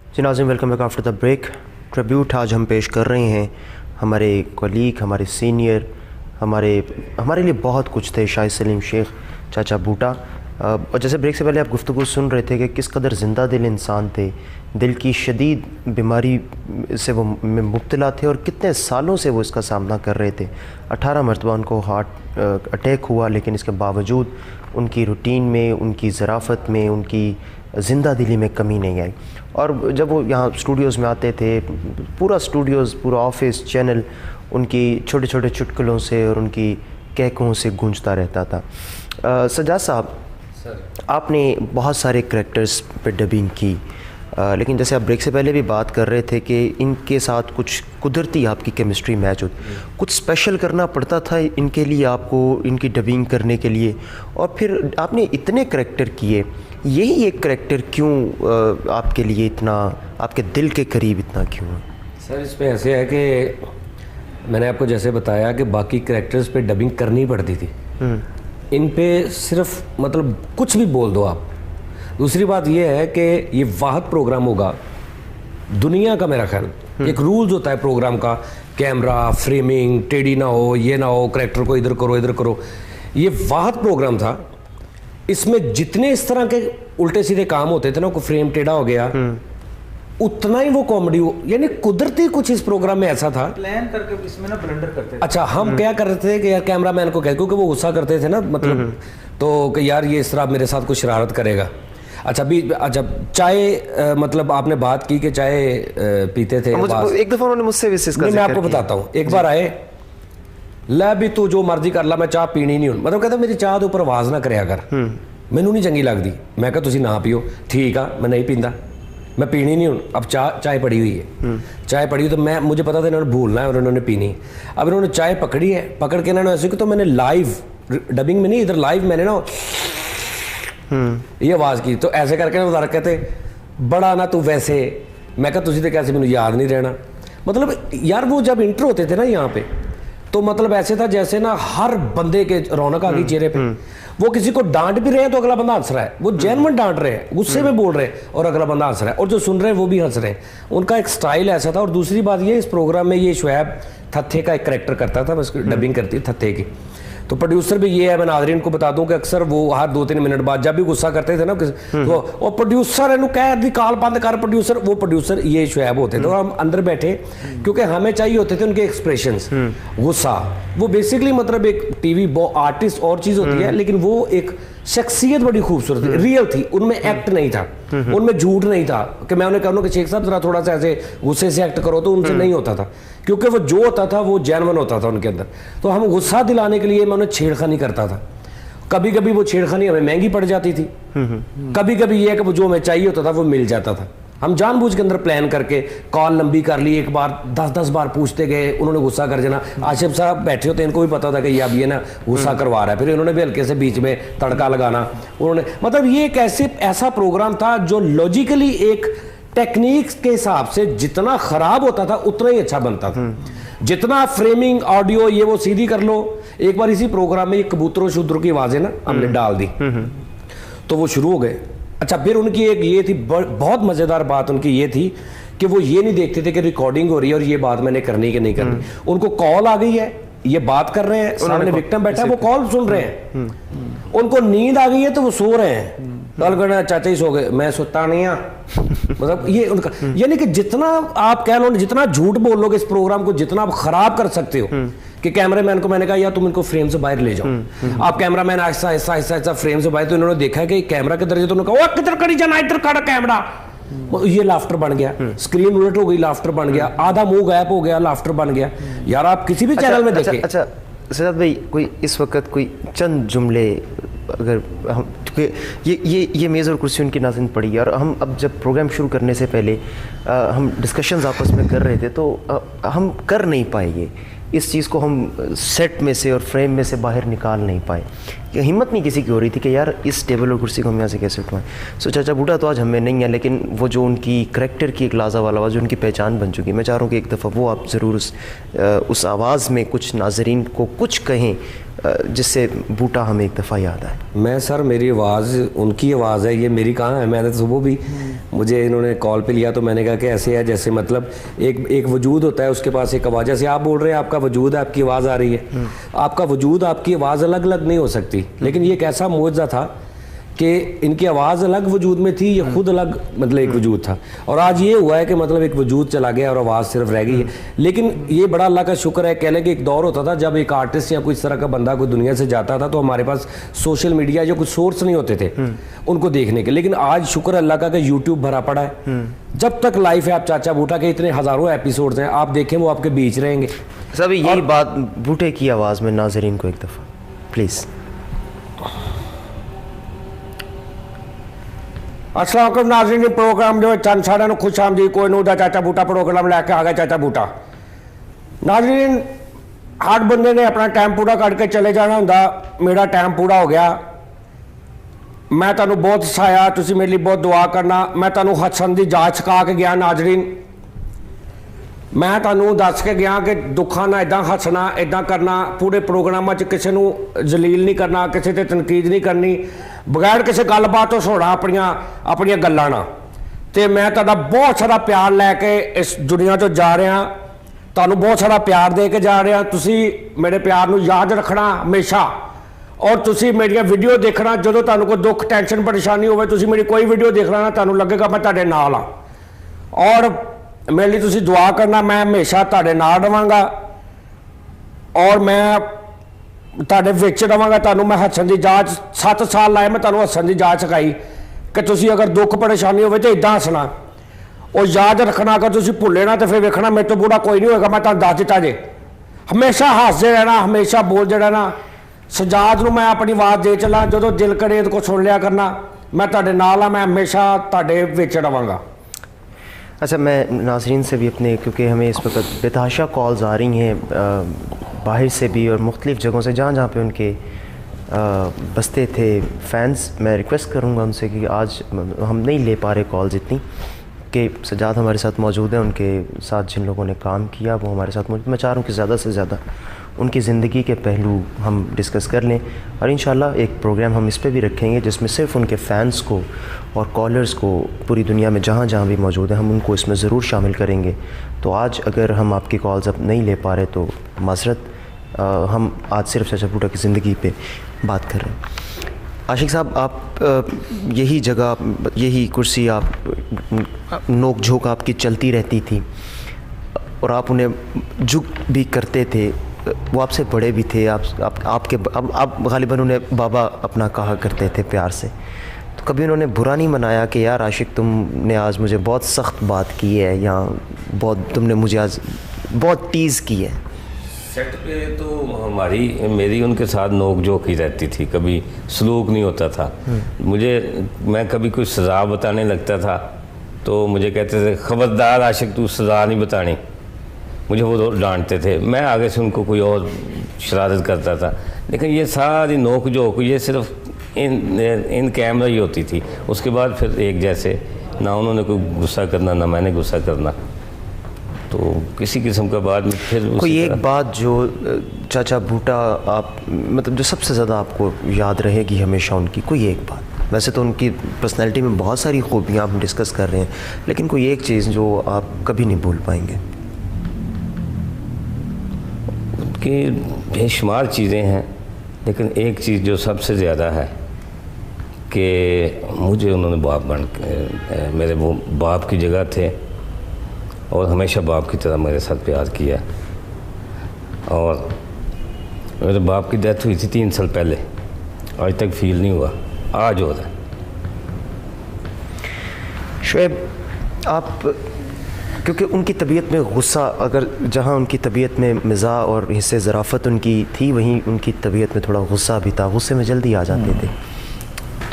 जी नाज़रीन, welcome back after the break. Tribute आज हम पेश कर रहे हैं हमारे कलीग, हमारे सीनियर, हमारे लिए बहुत कुछ थे, शाहिद सलीम शेख चाचा बूटा। और जैसे ब्रेक से पहले आप गुफ्तगू सुन रहे थे कि किस कदर ज़िंदा दिल इंसान थे, दिल की शदीद बीमारी से वो मुब्तला थे और कितने सालों से वो इसका सामना कर रहे थे। 18 मरतबा उनको हार्ट अटैक हुआ, लेकिन इसके बावजूद उनकी रूटीन में, उनकी ज़राफ़त में, उनकी ज़िंदा दिली में कमी नहीं आई। और जब वो यहाँ स्टूडियोज़ में आते थे, पूरा स्टूडियोज़, पूरा ऑफिस, चैनल उनकी छोटे छोटे चुटकुलों से और उनकी कहकों से गूंजता रहता था। सज्जाद साहब, आपने बहुत सारे करैक्टर्स पे डबिंग की, लेकिन जैसे आप ब्रेक से पहले भी बात कर रहे थे कि इनके साथ कुछ कुदरती आपकी केमिस्ट्री मैच होती, कुछ स्पेशल करना पड़ता था इनके लिए, आपको इनकी डबिंग करने के लिए, और फिर आपने इतने करैक्टर किए, यही एक करैक्टर क्यों आपके लिए इतना, आपके दिल के करीब इतना क्यों है? सर इसमें ऐसे है कि मैंने आपको जैसे बताया कि बाकी करैक्टर्स पे डबिंग करनी पड़ती थी, इन पे सिर्फ मतलब कुछ भी बोल दो आप। दूसरी बात यह है कि ये वाहद प्रोग्राम होगा दुनिया का, मेरा ख्याल एक रूल्स होता है प्रोग्राम का, कैमरा फ्रेमिंग टेढ़ी ना हो, ये ना हो, करैक्टर को इधर करो इधर करो। ये वाहद प्रोग्राम था, इसमें जितने इस तरह के उल्टे सीधे काम होते थे ना, को फ्रेम टेढ़ा हो गया, उतना ही वो कॉमेडी हो, यानी कुदरती कुछ इस प्रोग्राम में ऐसा था। प्लान करके इसमें ना ब्लंडर करते थे। अच्छा, हम क्या कर रहे थे कि यार कैमरामैन को कह, क्योंकि वो गुस्सा करते थे ना, मतलब तो कि यार ये इस तरह मेरे साथ कुछ शरारत करेगा। अच्छा चाय, मतलब आपने बात की कि चाय पीते थे, एक दफ़ा उन्होंने मुझसे विशेष कर, मैं आपको बताता हूँ। एक बार आए, लै भी तू जो मर्जी कर ला, मैं चाह पीनी नहीं हूँ, मतलब कहता मेरी चाह के ऊपर आवाज़ ना करे अगर, मैनू नहीं चंगी लगती। मैं कहा तुसी ना पियो, ठीक है मैं नहीं पींदा, मैं पीनी नहीं हूँ। अब चाय पड़ी हुई है, चाय पड़ी तो मुझे पता था इन्होंने भूलना है और इन्होंने पीनी। अब इन्होंने चाय पकड़ी है, पकड़ के इन्होंने ऐसे कि, तो मैंने लाइव डबिंग में नहीं, इधर लाइव मैंने ना ये आवाज़ की, तो ऐसे करके ना उधर कहते बड़ा ना तू वैसे। मैं कहा तुझे तो कैसे, मैंने याद नहीं रहना। मतलब यार वो जब इंटर होते थे ना यहाँ पे, तो मतलब ऐसे था जैसे ना हर बंदे के रौनक आ गई चेहरे पे। वो किसी को डांट भी रहे हैं तो अगला बंदा हंस रहा है, वो जेन्युइन डांट रहे हैं, गुस्से में बोल रहे हैं और अगला बंदा हंस रहा है, और जो सुन रहे हैं वो भी हंस रहे हैं। उनका एक स्टाइल ऐसा था। और दूसरी बात ये, इस प्रोग्राम में ये शुएब थत्थे का एक करैक्टर करता था, बस डबिंग करती थत्थे की। तो प्रोड्यूसर भी ये है, मैं नाज़रीन को बता दूं कि अक्सर वो हर 2-3 मिनट बाद जब भी गुस्सा करते थे ना तो और प्रोड्यूसर इन्हों कह दी काल बंद कर, प्रोड्यूसर, वो प्रोड्यूसर ये शुएब होते थे। और हम अंदर बैठे, क्योंकि हमें चाहिए होते थे उनके एक्सप्रेशंस, गुस्सा। वो बेसिकली मतलब एक टीवी आर्टिस्ट और चीज़ होती है, लेकिन वो एक शख्सियत बड़ी खूबसूरत थी, रियल थी, उनमें एक्ट नहीं था, उनमें झूठ नहीं था कि मैं उन्हें कहूँ कि शेख साहब जरा थोड़ा सा ऐसे गुस्से से एक्ट करो, तो उनसे नहीं होता था, क्योंकि वो जो होता था वो जेन्युइन होता था उनके अंदर। तो हम गुस्सा दिलाने के लिए मैं उन्हें छेड़खानी करता था। कभी कभी वो छेड़खानी हमें महंगी पड़ जाती थी, कभी कभी ये है कि वो जो हमें चाहिए होता था वो मिल जाता था। हम जानबूझ के अंदर प्लान करके कॉल लंबी कर ली, एक बार 10-10 बार पूछते गए, उन्होंने गुस्सा कर जाना। आशिफ साहब बैठे होते, इनको भी पता था कि ये अब ये ना गुस्सा करवा रहा है, फिर इन्होंने भी हल्के से बीच में तड़का लगाना। उन्होंने मतलब ये एक ऐसा प्रोग्राम था जो लॉजिकली एक टेक्निक के हिसाब से जितना खराब होता था उतना ही अच्छा बनता था। जितना फ्रेमिंग ऑडियो ये वो सीधी कर लो। एक बार इसी प्रोग्राम में ये कबूतरों शूद्रों की आवाजें ना हमने डाल दी, तो वो शुरू हो गए। अच्छा, फिर उनकी एक ये थी, बहुत मजेदार बात उनकी ये थी कि वो ये नहीं देखते थे कि रिकॉर्डिंग हो रही है और ये बात मैंने करनी कि नहीं करनी। उनको कॉल आ गई है, ये बात कर रहे हैं, सामने विक्टिम बैठा है, वो कॉल सुन रहे हैं, उनको नींद आ गई है तो वो सो रहे हैं, कॉल करना चाहते ही सो गए, मैं सोता नहीं मतलब ये उनका, यानी कि जितना आप कह लो, जितना झूठ बोलोगे इस प्रोग्राम को, जितना आप खराब कर सकते हो कि कैमरामैन को मैंने कहा यार तुम इनको फ्रेम से बाहर ले जाओ, आप कैमरामैन ऐसा ऐसा ऐसा ऐसा फ्रेम से बाहर, तो इन्होंने देखा है कि कैमरा के दर्जे, तो उन्होंने कहा किधर करी जाना, इधर खड़ा कैमरा, ये लाफ्टर बन गया, स्क्रीन उलट हो गई, लाफ्टर बन गया, आधा मुंह गायब हो गया, लाफ्टर बन गया। यार आप किसी भी चैनल में देखें। अच्छा सजाद भाई, कोई इस वक्त कोई चंद जुमले अगर हम, ये मेज़ और कुर्सी उनकी नाज़िन पड़ी है, और हम अब जब प्रोग्राम शुरू करने से पहले हम डिस्कशंस आपस में कर रहे थे, तो हम कर नहीं पाएंगे इस चीज़ को, हम सेट में से और फ्रेम में से बाहर निकाल नहीं पाए, हिम्मत नहीं किसी की हो रही थी कि यार इस टेबल और कुर्सी को हम यहाँ से कैसे उठवाएं। सो चाचा बूटा तो आज हमें नहीं है, लेकिन वो जो उनकी करैक्टर की एक लाजवाब आवाज़ जो उनकी पहचान बन चुकी है, मैं चाह रहा हूँ कि एक दफ़ा वो आप ज़रूर उस आवाज़ में कुछ नाजरीन को कुछ कहें जिससे बूटा हमें एक दफ़ा याद आए। मैं सर, मेरी आवाज़ उनकी आवाज़ है, ये मेरी कहाँ है। मैंने तो सुबह भी मुझे इन्होंने कॉल पे लिया तो मैंने कहा कि ऐसे है जैसे मतलब एक वजूद होता है, उसके पास एक आवाज़, जैसे आप बोल रहे हैं आपका वजूद है, आपकी आवाज़ आ रही है, आपका वजूद आपकी आवाज़ अलग अलग नहीं हो सकती, लेकिन ये एक ऐसा मुआवजा था कि इनकी आवाज़ अलग वजूद में थी, ये खुद अलग मतलब एक वजूद था, और आज ये हुआ है कि मतलब एक वजूद चला गया और आवाज़ सिर्फ रह गई है। लेकिन ये बड़ा अल्लाह का शुक्र है, कह लें कि एक दौर होता था जब एक आर्टिस्ट या कोई इस तरह का बंदा कोई दुनिया से जाता था तो हमारे पास सोशल मीडिया या कुछ सोर्स नहीं होते थे उनको देखने के, लेकिन आज शुक्र अल्लाह का कि यूट्यूब भरा पड़ा है, जब तक लाइफ है, आप चाचा बूटा के इतने हज़ारों एपिसोड्स हैं, आप देखें वो आपके बीच रहेंगे। सब यही बात बूटे की आवाज़ में नाजरीन को एक दफ़ा प्लीज़। अस्सलाम वालेकुम नाज़रीन, प्रोग्राम जो चंद सारे खुश आमदी, कोई नूदा चाचा बूटा प्रोग्राम लैके आ गया चाचा बूटा। नाज़रीन, हर बंदे ने अपना टाइम पूरा करके चले जाना होंदा, मेरा टाइम पूरा हो गया, मैं तुहानू बहुत हसाया, तुसी मेरे लिए बहुत दुआ करना, मैं तुहानू हसन की जाच सिखा के गया। नाज़रीन, मैं तुहानू दस के गया कि दुखा ना इदा हसना, इदा करना, पूरे प्रोग्राम किसी को जलील नहीं करना, किसी से तनकीद नहीं करनी, बगैर किसी गलबात तो सुना अपन गल्लां ना। तो मैं तुहाडा बहुत सारा प्यार लैके इस दुनिया तो जा रहा, तुहानू बहुत सारा प्यार दे के जा रहा, तुसी मेरे प्यार नू याद रखना हमेशा, और तुसी मेरी वीडियो देखना, जो तुहानू कोई दुख टेंशन परेशानी होवे, तुसी मेरी कोई वीडियो देखना ना, तुहानू लगेगा मैं तुहाडे नाल हाँ, और मेरे लिए तुसी दुआ करना, मैं हमेशा तुहाडे नाल रहांगा, और मैं तुहाडे विच रहांगा। तुहानू मैं हसन की जाच 7 साल लाए, मैं तुहानू हसन की जाच सिखाई कि तुसी अगर दुख परेशानी होवे तो इदां हसना, और याद रखना, अगर तुसी भुले ना तो फिर वेखना मेरे तो बुरा कोई नहीं होगा, मैं तुहानू दस दिता जे, हमेशा हसदे रहना, हमेशा बोलते रहना। सजाद नू मैं अपनी आवाज़ दे चला, जो दिल करे को सुन लिया करना, मैं तुहाडे नाल हाँ, मैं हमेशा तुहाडे विच रहांगा। अच्छा, मैं नाज़रीन से भी अपने, क्योंकि हमें इस वक्त बेतहाशा कॉल्स आ रही हैं बाहर से भी और मुख्तलिफ़ जगहों से, जहाँ जहाँ पे उनके बसते थे फैंस, मैं रिक्वेस्ट करूँगा उनसे कि आज हम नहीं ले पा रहे कॉल्स इतनी, कि सजाद हमारे साथ मौजूद है, उनके साथ जिन लोगों ने काम किया वो हमारे साथ मौजूद। मैं चाह रहा हूँ कि ज़्यादा से ज़्यादा उनकी ज़िंदगी के पहलू हम डिस्कस कर लें, और इंशाल्लाह एक प्रोग्राम हम इस पे भी रखेंगे जिसमें सिर्फ उनके फ़ैन्स को और कॉलर्स को पूरी दुनिया में जहाँ जहाँ भी मौजूद है हम उनको इसमें ज़रूर शामिल करेंगे। तो आज अगर हम आपकी कॉल्स अब नहीं ले पा रहे तो माज़रत, हम आज सिर्फ चाचा बूटा की ज़िंदगी पे बात कर रहे हैं। आशिक साहब, आप यही जगह, यही कुर्सी, आप नोक झोंक आपकी चलती रहती थी, और आप उन्हें झुक भी करते थे, वो आपसे बड़े भी थे, आप गालिबन उन्हें बाबा अपना कहा करते थे प्यार से, तो कभी उन्होंने बुरा नहीं मनाया कि यार आशिक तुमने आज मुझे बहुत सख्त बात की है, या बहुत तुमने मुझे आज बहुत टीज़ की है? सेट पे तो मेरी उनके साथ नोक झोंक ही रहती थी, कभी सलूक नहीं होता था। मैं कभी कोई सज़ा बताने लगता था तो मुझे कहते थे ख़बरदार आशिक तू सज़ा नहीं बतानी, मुझे वो डांटते थे, मैं आगे से उनको कोई और शरारत करता था। लेकिन ये सारी नोक झोंक ये सिर्फ इन कैमरा ही होती थी, उसके बाद फिर एक जैसे, ना उन्होंने कोई गुस्सा करना ना मैंने गुस्सा करना, तो किसी किस्म का बाद में फिर कोई एक बात जो चाचा बूटा आप मतलब जो सबसे ज़्यादा आपको याद रहेगी हमेशा उनकी, कोई एक बात? वैसे तो उनकी पर्सनैलिटी में बहुत सारी खूबियाँ हम डिस्कस कर रहे हैं, लेकिन कोई एक चीज़ जो आप कभी नहीं भूल पाएंगे? उनकी बेशुमार चीज़ें हैं, लेकिन एक चीज़ जो सबसे ज़्यादा है कि मुझे उन्होंने बाप बन के, मेरे वो बाप की जगह थे और हमेशा बाप की तरह मेरे साथ प्यार किया। और मेरे बाप की डेथ हुई थी 3 साल पहले, आज तक फील नहीं हुआ, आज हो रहा है। शुएब, आप क्योंकि उनकी तबीयत में गुस्सा, अगर जहाँ उनकी तबीयत में मिज़ा और हिस्से ज़राफ़त उनकी थी, वहीं उनकी तबीयत में थोड़ा गुस्सा भी था, गुस्से में जल्दी आ जाते थे।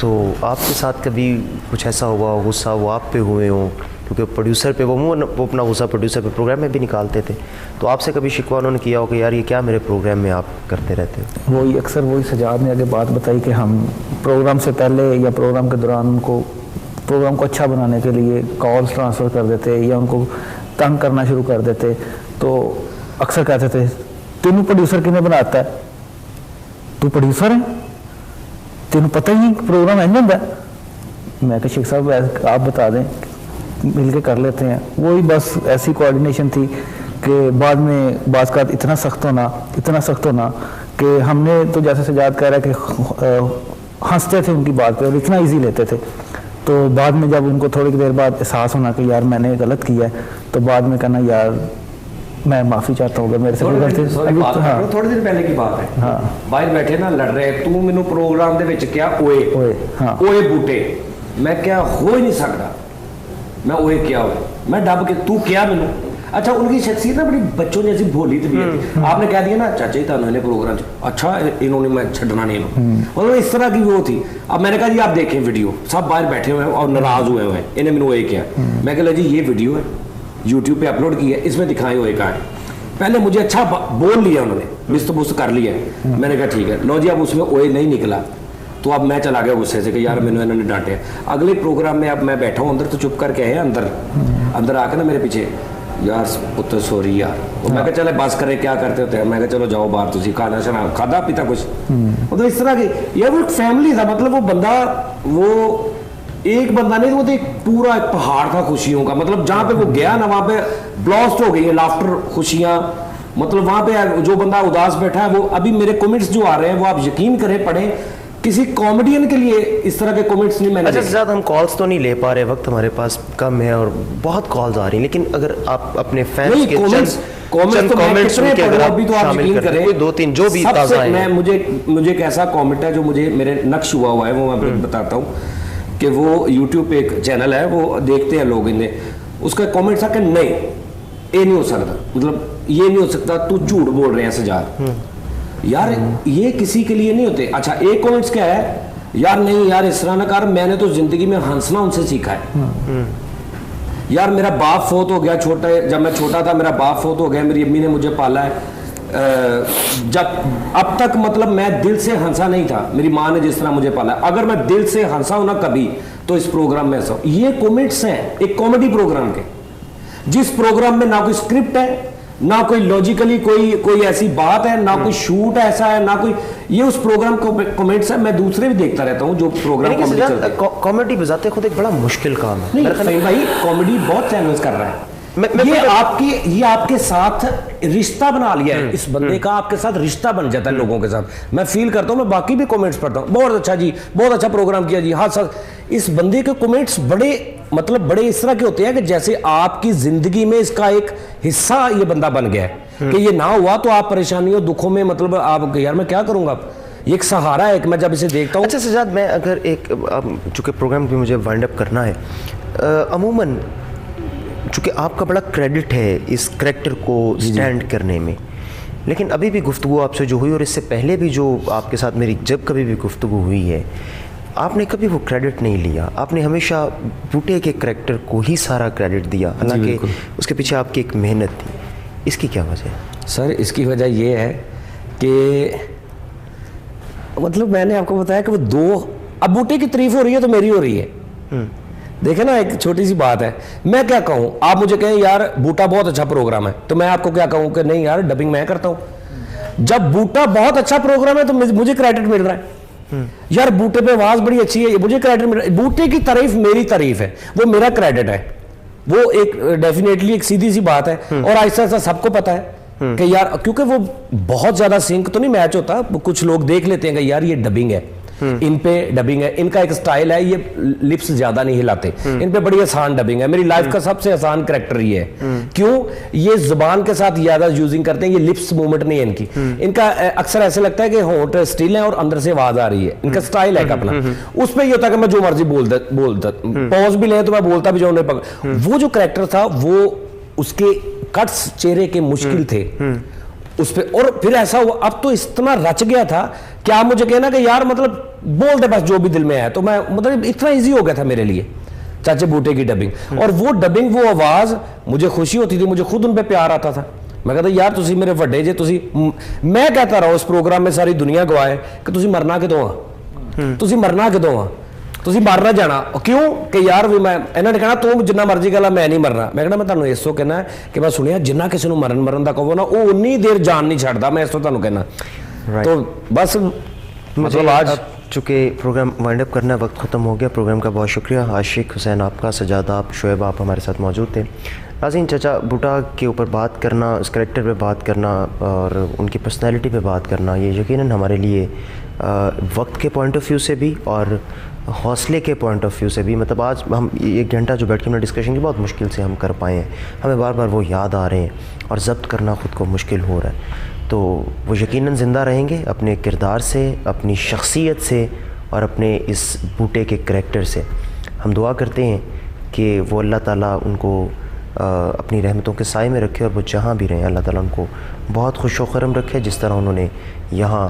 तो आपके साथ कभी कुछ ऐसा हुआ हो, गुस्सा वो आप पे हुए हो? क्योंकि प्रोड्यूसर पे वो अपना गुस्सा प्रोड्यूसर पे प्रोग्राम में भी निकालते थे, तो आपसे कभी शिकवा उन्होंने किया हो कि यार ये क्या मेरे प्रोग्राम में आप करते रहते हो? वही अक्सर वही सजाद ने आगे बात बताई कि हम प्रोग्राम से पहले या प्रोग्राम के दौरान उनको प्रोग्राम को अच्छा बनाने के लिए कॉल्स ट्रांसफ़र कर देते या उनको तंग करना शुरू कर देते। तो अक्सर कहते थे तेनू प्रोड्यूसर किन्हें बनाता है, तू प्रोड्यूसर है, तेनू पता ही नहीं प्रोग्राम एंड होता है। मैं कहा शेख साहब आप बता दें, मिल के कर लेते हैं। वही बस ऐसी कोऑर्डिनेशन थी कि बाद में बात का इतना सख्त होना कि हमने तो जैसे सजाद कह रहा है कि हंसते थे उनकी बात पे और इतना इजी लेते थे। तो बाद में जब उनको थोड़ी देर बाद एहसास होना कि यार मैंने गलत किया है, तो बाद में कहना यार मैं माफ़ी चाहता हूँ, मेरे से कोई गलती। हाँ, थोड़े दिन पहले की बात है। हाँ, बाहर बैठे ना लड़ रहे, तू मैनू प्रोग्राम दे विच क्या ओए हाँ, ओए बूटे, मैं क्या हो ही नहीं सकता, मैं ओए क्या हो, मैं डब के तू क्या मैनू। अच्छा, उनकी शख्सियत ना बड़ी बच्चों जैसी भोली तबीयत। आपने कह दिया ना चाचा जी तानू प्रोग्राम, अच्छा इन्होंने मैं छड़ना नहीं, मतलब इस तरह की वो थी। अब मैंने कहा जी आप देखें वीडियो, सब बाहर बैठे हुए हैं और नाराज हुए हैं, इन्हें मैंने ओए किया। मैं कहा जी ये वीडियो है, यूट्यूब पे अपलोड की है, इसमें दिखाएं ओए का है। पहले मुझे अच्छा बोल लिया उन्होंने, बिस्त कर लिया है। मैंने कहा ठीक है, लो जी अब उसमें ओए नहीं निकला, तो अब मैं चला गया गुस्से से कि यार मैंने इन्होंने डांटे। अगले प्रोग्राम में अब मैं बैठा हूँ अंदर, तो चुप करके है अंदर आकर ना मेरे पीछे, यार पुत्र सॉरी यार। मैं कहा चले बस करे, क्या करते होते हैं। मैं कहा चलो जाओ बाहर, तुझे खाना शाना खादा पीता कुछ। तो इस तरह की यार वो एक फैमिली था, मतलब वो बंदा, वो एक बंदा नहीं, वो तो एक पूरा एक पहाड़ था खुशियों का। मतलब जहाँ पे वो गया ना, वहाँ पे ब्लास्ट हो गई है लाफ्टर, खुशियाँ। मतलब वहाँ पे जो बंदा उदास बैठा है, वो अभी मेरे कमेंट्स जो आ रहे हैं वो आप यकीन करें, पढ़ें, किसी कॉमेडियन के लिए इस तरह के कमेंट्स नहीं मैंने। अच्छा ज़्यादा हम कॉल्स तो नहीं ले पा रहे, वक्त हमारे पास कम है और बहुत कॉल्स आ रही हैं, लेकिन अगर आप अपने फैंस के कमेंट्स अभी तो आप यकीन करें, कोई 2-3 जो भी ताज़ा है। मैं मुझे एक ऐसा कमेंट है जो मुझे मेरे नक्श हुआ है, वो मैं बताता हूँ कि वो यूट्यूब पे एक चैनल है, वो देखते हैं लोग, इन्हें उसका कमेंट था कि नहीं ये नहीं हो सकता, मतलब ये नहीं हो सकता, तू झूठ बोल रहे हैं सजाद यार, ये किसी के लिए नहीं होते। अच्छा एक कमेंट्स क्या है, यार नहीं यार इस तरह ना कर, मैंने तो जिंदगी में हंसना उनसे सीखा है। यार मेरा बाप फोत हो गया, जब मैं छोटा था मेरा बाप फोत हो गया, मेरी अम्मी ने मुझे पाला है, जब अब तक मतलब मैं दिल से हंसा नहीं था, मेरी माँ ने जिस तरह मुझे पाला, अगर मैं दिल से हंसा हूं ना कभी, तो इस प्रोग्राम में हंसा। ये कमेंट्स हैं एक कॉमेडी प्रोग्राम के, जिस प्रोग्राम में ना कोई स्क्रिप्ट है, ना कोई लॉजिकली कोई ऐसी बात है, ना कोई शूट ऐसा है, ना कोई, ये उस प्रोग्राम को कमेंट्स है। मैं दूसरे भी देखता रहता हूँ जो प्रोग्राम कॉमेडी बजाते खुद एक बड़ा मुश्किल काम है। नहीं भाई, कॉमेडी बहुत चैनल्स कर रहा है। ये आपके साथ रिश्ता बना लिया है, इस बंदे का आपके साथ रिश्ता बन जाता है लोगों के साथ। मैं फील करता हूँ, मैं बाकी भी कमेंट्स पढ़ता हूँ, बहुत अच्छा जी, बहुत अच्छा प्रोग्राम किया जी, हाँ सर। इस बंदे के कमेंट्स बड़े इस तरह के होते हैं कि जैसे आपकी जिंदगी में इसका एक हिस्सा ये बंदा बन गया है कि ये ना हुआ तो आप परेशानियों दुखों में, मतलब आप यार मैं क्या करूंगा, ये एक सहारा है। मैं जब इसे देखता हूँ। अच्छा सजाद, मैं अगर एक चूंकि प्रोग्राम भी मुझे वाइंड अप करना है, अमूमन चूँकि आपका बड़ा क्रेडिट है इस करैक्टर को स्टैंड करने में, लेकिन अभी भी गुफ्तगू आपसे जो हुई और इससे पहले भी जो आपके साथ मेरी जब कभी भी गुफ्तगू हुई है, आपने कभी वो क्रेडिट नहीं लिया। आपने हमेशा बूटे के करैक्टर को ही सारा क्रेडिट दिया, हालांकि उसके पीछे आपकी एक मेहनत थी। इसकी क्या वजह है? सर इसकी वजह ये है कि मतलब मैंने आपको बताया कि वो अब बूटे की तारीफ हो रही है तो मेरी हो रही है। देखे ना, एक छोटी सी बात है, मैं क्या कहूँ, आप मुझे कहें यार बूटा बहुत अच्छा प्रोग्राम है, तो मैं आपको क्या कहूँ कि नहीं यार डबिंग मैं करता हूँ। जब बूटा बहुत अच्छा प्रोग्राम है तो मुझे क्रेडिट मिल रहा है, यार बूटे पे आवाज बड़ी अच्छी है, मुझे क्रेडिट मिल रहा है। बूटे की तारीफ मेरी तारीफ है, वो मेरा क्रेडिट है, वो एक डेफिनेटली एक सीधी सी बात है और ऐसा सबको पता है कि यार, क्योंकि वो बहुत ज्यादा सिंक तो नहीं मैच होता, कुछ लोग देख लेते हैं कि यार ये डबिंग है, इन पे डबिंग है, इनका एक स्टाइल है, ये लिप्स ज्यादा नहीं हिलाते, इन पे बड़ी आसान डबिंग है। मेरी लाइफ का सबसे आसान कैरेक्टर ये है। क्यों? ये जुबान के साथ ज्यादा यूजिंग करते हैं, ये लिप्स मूवमेंट नहीं है इनकी। इनका अक्सर ऐसे लगता है कि होंठ स्टिल है और अंदर से आवाज आ रही है। इनका स्टाइल है अपना, उस पर ये होता है कि मैं जो मर्जी बोलता पॉज भी ले तो मैं बोलता भी जाऊं। वो जो कैरेक्टर था वो उसके कट्स चेहरे के मुश्किल थे उस पे, और फिर ऐसा हुआ अब तो इतना रच गया था कि आप मुझे कहना कि यार मतलब बोल दे बस जो भी दिल में है, तो मैं मतलब इतना इजी हो गया था मेरे लिए चाचा बूटे की डबिंग। और वो डबिंग, वो आवाज, मुझे खुशी होती थी, मुझे खुद उन पे प्यार आता था। मैं कहता यार तुसी मेरे वड्डे जे, तुसी, मैं कहता रहा उस प्रोग्राम में सारी दुनिया गवाए कि तुसी मरना किदों आ, तुसी मरना किदों आ, तुसी मरना जाना क्यों कि यार भी मैं इन्होंने कहना तू जिन्ना मर्जी कहला मैं नहीं मरना। मैं कहना मैं तुहानू इसो कहना है कि मैं सुनिया जिन्ना किसी को मरन दा कहो ना वो उन्नी देर जान नहीं छड्डदा, मैं इसो तुहानू कहना। तो बस मतलब आज चूँकि प्रोग्राम वाइंड अप करना, वक्त ख़त्म हो गया प्रोग्राम का। बहुत शुक्रिया आशिक हुसैन आपका, सजादा आप, शोएब आप हमारे साथ मौजूद थे। नाज़रीन, चाचा बूटा के ऊपर बात करना, उस करैक्टर पे बात करना और उनकी पर्सनैलिटी पे बात करना, ये यकीनन हमारे लिए वक्त के पॉइंट ऑफ व्यू से भी और हौसले के पॉइंट ऑफ व्यू से भी, मतलब आज हम 1 घंटा जो बैठ के हमने डिस्कशन की बहुत मुश्किल से हम कर पाए हैं, हमें बार बार वो याद आ रहे हैं और ज़ब्त करना ख़ुद को मुश्किल हो रहा है। तो वो यकीनन ज़िंदा रहेंगे अपने किरदार से, अपनी शख्सियत से और अपने इस बूटे के करैक्टर से। हम दुआ करते हैं कि वो अल्लाह ताला उनको अपनी रहमतों के साए में रखे और वो जहाँ भी रहें अल्लाह ताला उनको बहुत खुश व खुरम रखे, जिस तरह उन्होंने यहाँ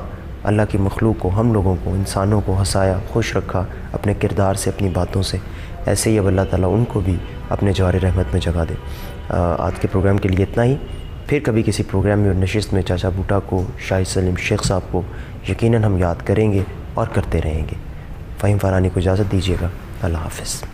अल्लाह की मखलूक को, हम लोगों को, इंसानों को हंसाया, खुश रखा अपने किरदार से, अपनी बातों से। ऐसे ही अब अल्लाह ताला उनको भी अपने जवार रहमत में जगह दे। आज के प्रोग्राम के लिए इतना ही। फिर कभी किसी प्रोग्राम में और नशिस्त में चाचा बूटा को, शाहिद सलीम शेख साहब को यकीनन हम याद करेंगे और करते रहेंगे। फ़हीम फ़ारानी को इजाज़त दीजिएगा। अल्लाह हाफ़िज़।